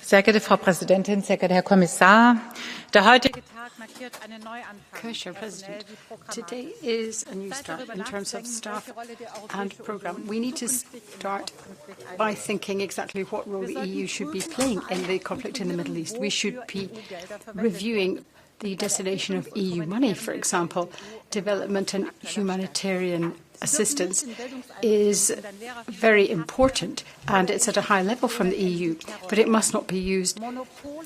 Sehr geehrte Frau Präsidentin, sehr geehrter Herr Kommissar, der heutige Tag markiert einen Neuanfang. President, today is a new start in terms of staff and programme. We need to start by thinking exactly what role the EU should be playing in the conflict in the Middle East. We should be reviewing the destination of EU money, for example. Development and humanitarian assistance is very important, and it's at a high level from the EU, but it must not be used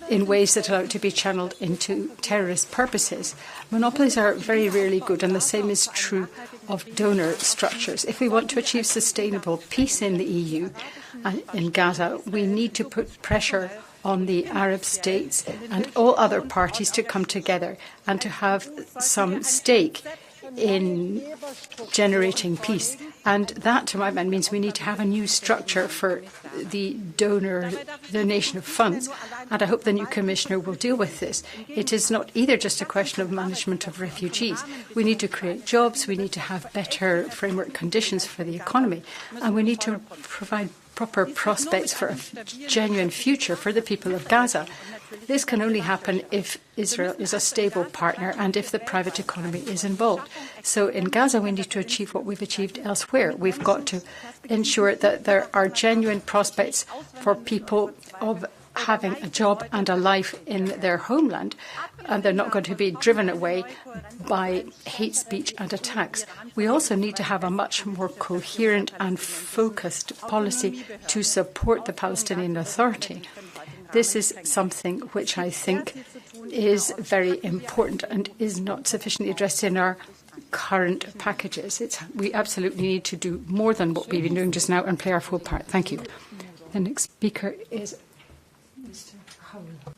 in ways that allow it to be channeled into terrorist purposes. Monopolies are very rarely good, and the same is true of donor structures. If we want to achieve sustainable peace in the EU and in Gaza, we need to put pressure on the Arab states and all other parties to come together and to have some stake in generating peace. And that, to my mind, means we need to have a new structure for the donation of funds. And I hope the new Commissioner will deal with this. It is not either just a question of management of refugees. We need to create jobs, we need to have better framework conditions for the economy, and we need to provide proper prospects for a genuine future for the people of Gaza. This can only happen if Israel is a stable partner and if the private economy is involved. So in Gaza, we need to achieve what we've achieved elsewhere. We've got to ensure that there are genuine prospects for people of having a job and a life in their homeland, and they're not going to be driven away by hate speech and attacks. We also need to have a much more coherent and focused policy to support the Palestinian Authority. This is something which I think is very important and is not sufficiently addressed in our current packages. We absolutely need to do more than what we've been doing just now and play our full part. Thank you. The next speaker is Mr. Howell.